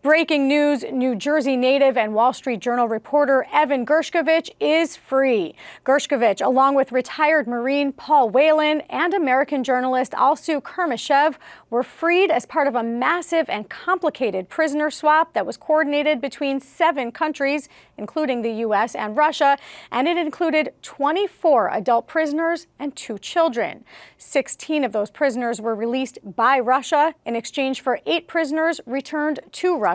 Breaking news, New Jersey native and Wall Street Journal reporter Evan Gershkovich is free. Gershkovich, along with retired Marine Paul Whelan and American journalist Alsu Kermashev, were freed as part of a massive and complicated prisoner swap that was coordinated between 7 countries, including the U.S. and Russia, and it included 24 adult prisoners and 2 children. 16 of those prisoners were released by Russia in exchange for 8 prisoners returned to Russia.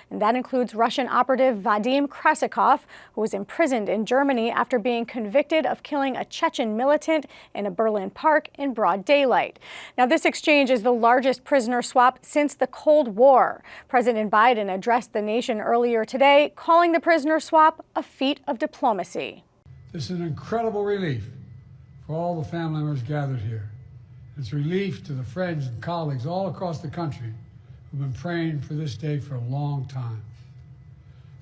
And that includes Russian operative Vadim Krasikov, who was imprisoned in Germany after being convicted of killing a Chechen militant in a Berlin park in broad daylight. Now, this exchange is the largest prisoner swap since the Cold War. President Biden addressed the nation earlier today, calling the prisoner swap a feat of diplomacy. This is an incredible relief for all the family members gathered here. It's relief to the friends and colleagues all across the country who've been praying for this day for a long time.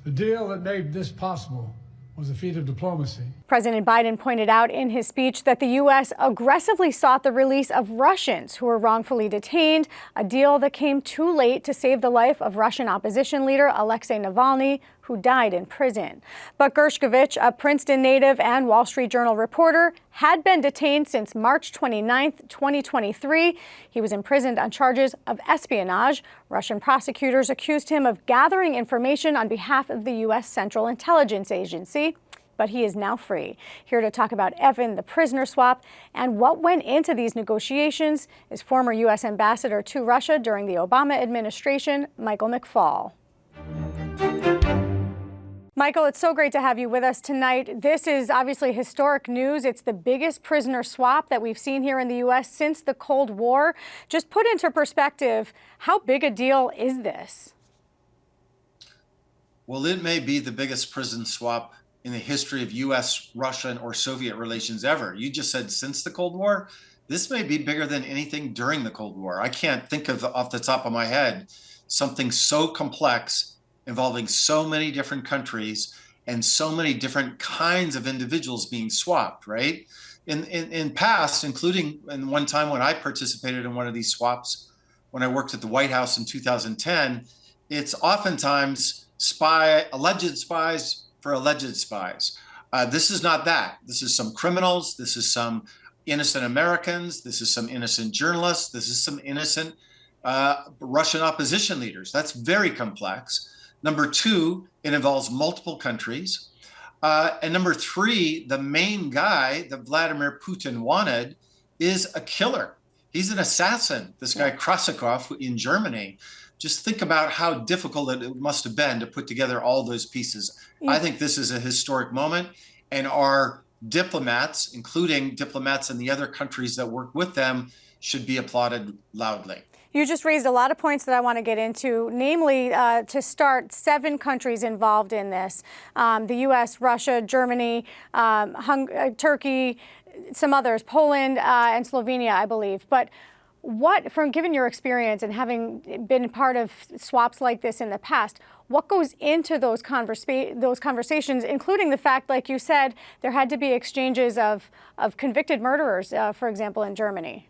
The deal that made this possible was a feat of diplomacy. President Biden pointed out in his speech that the U.S. aggressively sought the release of Russians who were wrongfully detained, a deal that came too late to save the life of Russian opposition leader Alexei Navalny, who died in prison. But Gershkovich, a Princeton native and Wall Street Journal reporter, had been detained since March 29, 2023. He was imprisoned on charges of espionage. Russian prosecutors accused him of gathering information on behalf of the U.S. Central Intelligence Agency. But he is now free. Here to talk about Evan, the prisoner swap, and what went into these negotiations is former U.S. ambassador to Russia during the Obama administration, Michael McFaul. Michael, it's so great to have you with us tonight. This is obviously historic news. It's the biggest prisoner swap that we've seen here in the U.S. since the Cold War. Just put into perspective, how big a deal is this? Well, it may be the biggest prison swap in the history of U.S., Russian, or Soviet relations ever. You just said since the Cold War. This may be bigger than anything during the Cold War. I can't think of, off the top of my head, something so complex involving so many different countries and so many different kinds of individuals being swapped, right? In past, including in one time when I participated in one of these swaps, when I worked at the White House in 2010, it's oftentimes alleged spies for alleged spies. This is not that. This is some criminals. This is some innocent Americans. This is some innocent journalists. This is some innocent Russian opposition leaders. That's very complex. Number 2, it involves multiple countries. And number 3, the main guy that Vladimir Putin wanted is a killer. He's an assassin, this guy Krasikov in Germany. Just think about how difficult it must have been to put together all those pieces. I think this is a historic moment, and our diplomats, including diplomats in the other countries that work with them, should be applauded loudly. You just raised a lot of points that I want to get into, namely, to start, 7 countries involved in this. The U.S., Russia, Germany, Turkey, some others, Poland and Slovenia, I believe. But what, from given your experience and having been part of swaps like this in the past, what goes into those conversations, including the fact, like you said, there had to be exchanges of convicted murderers, for example, in Germany?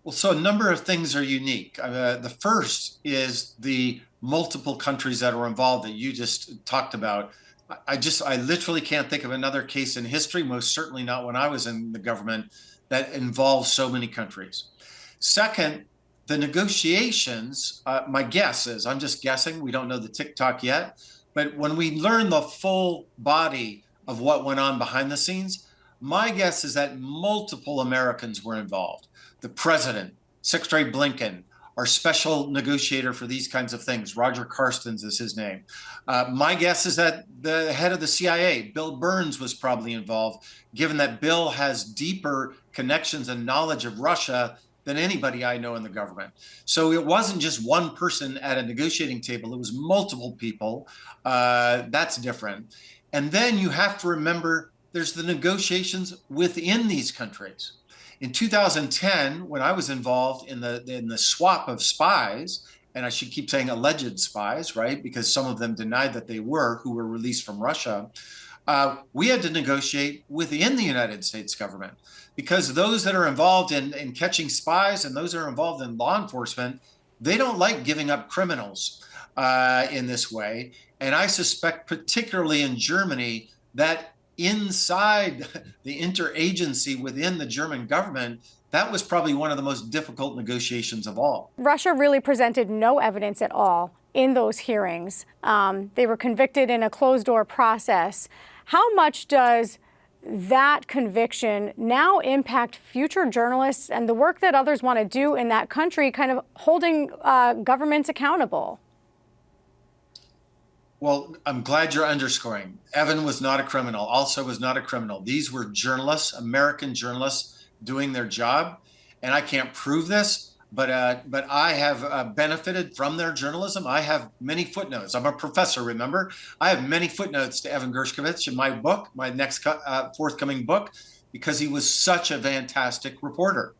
Well, so a number of things are unique. The first is the multiple countries that are involved that you just talked about. I literally can't think of another case in history, most certainly not when I was in the government, that involves so many countries. Second, the negotiations, my guess is, I'm just guessing, we don't know the tick-tock yet, but when we learn the full body of what went on behind the scenes, my guess is that multiple Americans were involved. The president, Secretary Blinken, our special negotiator for these kinds of things, Roger Carstens is his name. My guess is that the head of the CIA, Bill Burns, was probably involved, given that Bill has deeper connections and knowledge of Russia than anybody I know in the government. So it wasn't just one person at a negotiating table, it was multiple people. That's different. And then you have to remember there's the negotiations within these countries. In 2010, when I was involved in the swap of spies, and I should keep saying alleged spies, right? Because some of them denied that they were, who were released from Russia. We had to negotiate within the United States government, because those that are involved in catching spies and those that are involved in law enforcement They don't like giving up criminals in this way. And I suspect, particularly in Germany, that inside the interagency within the German government, that was probably one of the most difficult negotiations of all. Russia really presented no evidence at all in those hearings. They were convicted in a closed-door process. How much does that conviction now impact future journalists and the work that others want to do in that country, kind of holding governments accountable? Well, I'm glad you're underscoring. Evan was not a criminal. Also was not a criminal. These were journalists, American journalists, doing their job. And I can't prove this, but I have benefited from their journalism. I have many footnotes. I'm a professor, remember? I have many footnotes to Evan Gershkovich in my book, my next forthcoming book, because he was such a fantastic reporter.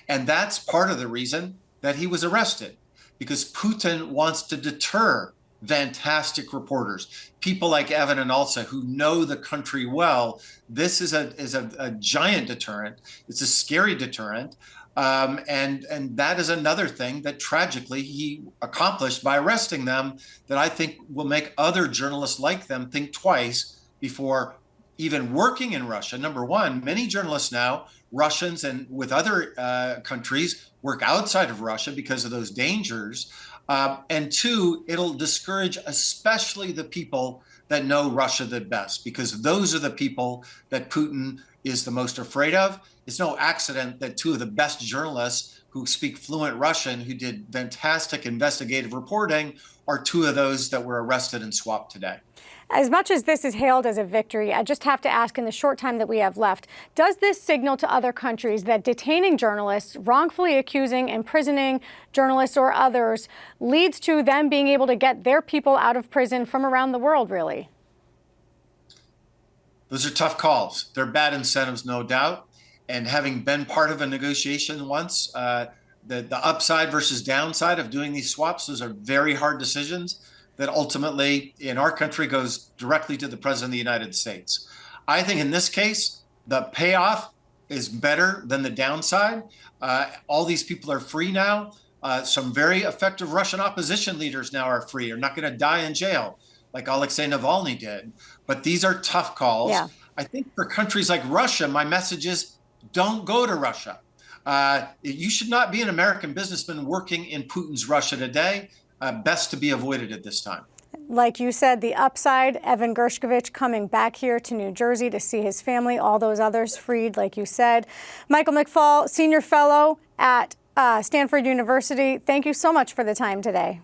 And that's part of the reason that he was arrested, because Putin wants to deter fantastic reporters, people like Evan and Alsa, who know the country well. This is a giant deterrent. It's a scary deterrent. And that is another thing that tragically he accomplished by arresting them, that I think will make other journalists like them think twice before even working in Russia. Number one, many journalists now, Russians and with other countries, work outside of Russia because of those dangers. And two, it'll discourage especially the people that know Russia the best, because those are the people that Putin is the most afraid of. It's no accident that two of the best journalists who speak fluent Russian, who did fantastic investigative reporting, are two of those that were arrested and swapped today. As much as this is hailed as a victory, I just have to ask, in the short time that we have left, does this signal to other countries that detaining journalists, wrongfully accusing, imprisoning journalists or others, leads to them being able to get their people out of prison from around the world, really? Those are tough calls. They're bad incentives, no doubt. And having been part of a negotiation once, the upside versus downside of doing these swaps, those are very hard decisions that ultimately in our country goes directly to the President of the United States. I think in this case, the payoff is better than the downside. All these people are free now. Some very effective Russian opposition leaders now are free, are not going to die in jail like Alexei Navalny did. But these are tough calls. Yeah. I think for countries like Russia, my message is don't go to Russia. You should not be an American businessman working in Putin's Russia today. Best to be avoided at this time. Like you said, the upside, Evan Gershkovich coming back here to New Jersey to see his family, all those others freed, like you said. Michael McFaul, Senior Fellow at Stanford University, thank you so much for the time today.